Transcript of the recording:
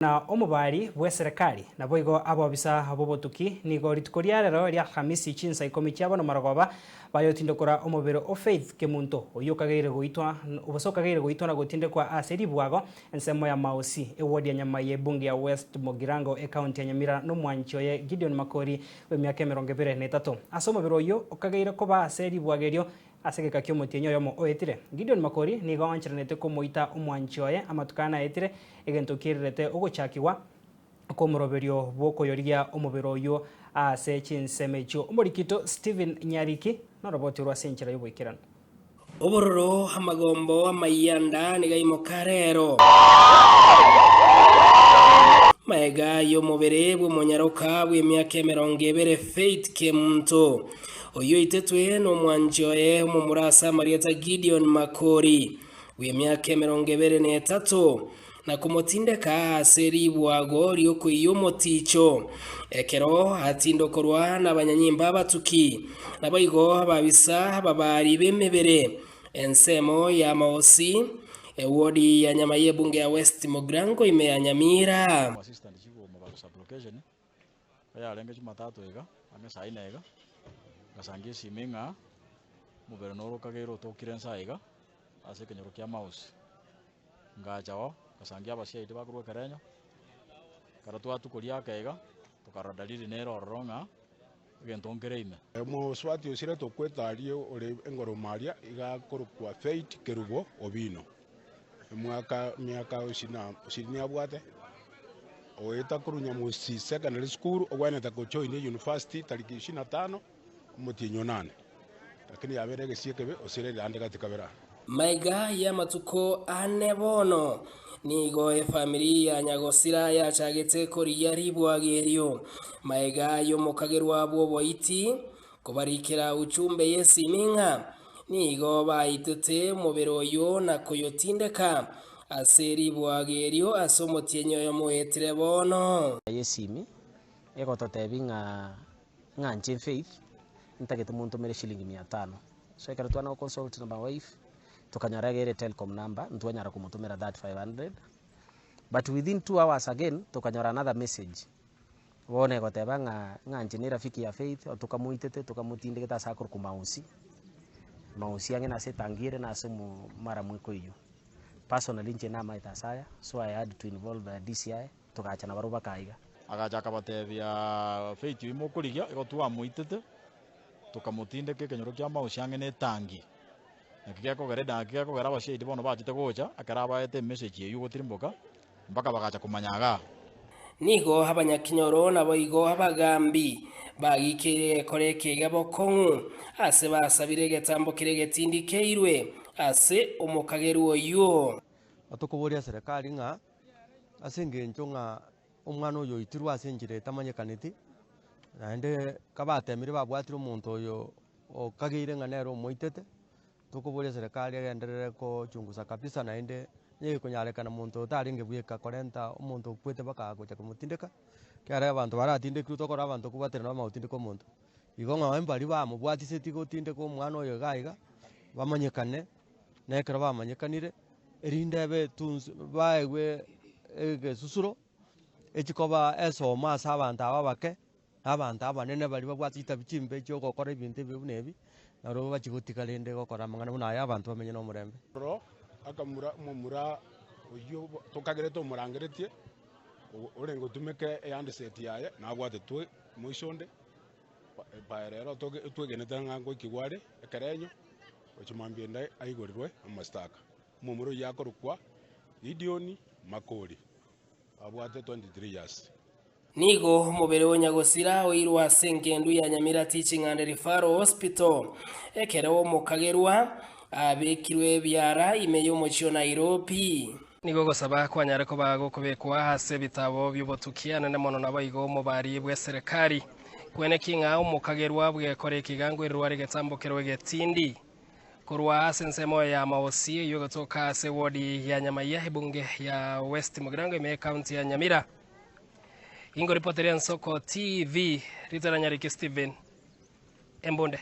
Na omubari bwe serikali nabo igo abobisa abobotuki nigo ritukoria rero ria Hamisi chinsa ikomi chiabo na maragoba bayotindokora omubero o Faith Kemunto oyo kageire goitwa obosoka kageire goitwa na gotinde kwa aseri bwago ensemo ya Mausi ewodi ya nyama ye bunge ya West Mogirango county ya Nyamira no mwancho ye Gideon Makori we myaka 23 aso omubero oyo okageire koba aseri bwagerio asegeka kyo mutinyo yomo oetire Gideon Makori nigo anchiranete komoita omwanchoye amatukana etire egento kirerete ogochakiwa komoroberio bokoyoria omubero oyo ase chinsemecho omorikito Steven Nyariki no roboti rwa senchera yoboikirana obororo amagombo amayanda nigaimo karero maega yo mubere bwo monyaroka bwe myaka 20 Faith Kemunto oyo itetwe no mwanjoye mu murasa Marieta Gideon Makori bwe myaka 23 na kumotindeka seri bwago ryoko iyo moticho ekero hatindokorwa n'abanyanyimba batuki nabayigo babisa babari bemebere ensemo ya Mausi ewodi ya nyama ye bunge ya West Mogirango ime ya Nyamira assistant chigo mu ba location ya lenge chimatatu ega amesa ina ega gasangie siminga mu beronoro kagero tokirensa ega ase kenyoro kya Mausi ngajawo gasangia abasia ite bakurwa karenyo karatu tukoria kega tukaradaliri nero ronga gentongereime mo swati osire tokwetario ore engoro maria iga korukwa Faith Kerubo obino miaka usini abwate oeta kurunya mu secondary school ogwana ta join university tariki 25 mutinyo 8 lakini yaberege siekebe osire ndandika tikabera maiga ya matuko anebono nigo familia Nyagosira yachagete koria ribwagerio maiga yo mukagerwa bwo boiti kubarikira uchumbe yesiminga nigo baitete mubero yo na koyotindeka aseri bwagerio asomotienyo yo muetire bono yesimi ego totebinga nganje Faith ntagete muntu mere shilingi 500 so ekara twana consult na my wife tukanyara gere telecom number ntwanyara kumutumira that 500 but within 2 hours again tukanyara another message wone goteba nganje ni rafiki ya Faith tukamuitete tukamutinde geta sakuru ku Mausi angena setangire na sumu mara mwiko iyo personally nje na maita saya so I had to involve the DCI tukacha na baruba kaiga agacha kabatebia Faith imokurigia igotua muitete tukamutinde ke kenyoro kya Mausi angene tangi nakigako geraba abasia bono batite gocha akaraba ete message yeyu gotirimboka mpaka bagacha kumanyaga nigo abanyakinyoro nabo igo abagambi bagikire koreke gabokongu ase basabire getambo kiregetindikeirwe ase omukageru oyo atokoboria serikali nga asengencho nga omwana oyo itirwa asenjire tamanyekaniti naende kabatemire babwatire omuntu oyo okageire nga nero moitete tukoboria serikali agenderere ko chunguza kabisa naende nye kunyarekana muntu utaringe bweka korenta omuntu kwete baka gocha kumutindeka kyara abantu baratindeka utokora abantu kubatera na mautindeka omuntu igonga wembali ba mubwatise tiko tindeka omwana oyo gaiga bamanyekane nekera bamanyekanire erinde be tunz baewe susuro ekikoba esoma abantu ababake abantu abanene bali babwatita bichimbe cyo gokora ibintu bibunebi naro bachigotika lende gokora mangana buna ya abantu bamenye no murembe ro akamura mumura oyo tokagere to murangeretie orengo tumeke yande set yaye nabwate twe muishonde baerero twegeneta ngango ikigware ekerenyo ochimambienda aigorirwe amastaka mumuro yakorukwa Gideon Makori abwate 23 years nigo mubere wa Nyagosira oirwa sengendu ya Nyamira Teaching and Referral Hospital ekero mukagerwa abekirwe byara imeyo mochio Nairobi nigo gosaba kwanyare ko bago kubekwa hase bitabo by'ubotukiana na mono nabayigo mu bari bwe serikali kwene kinga umukagerwa bwe kore kigango irware getambokero getindi kurwa sensemo ya Mausi yo gotoka se wodi ya nyama ya bunge ya West Mogirango ime county ya Nyamira ingo reporter ya Soko TV Ritara Nyariki Steven Embonde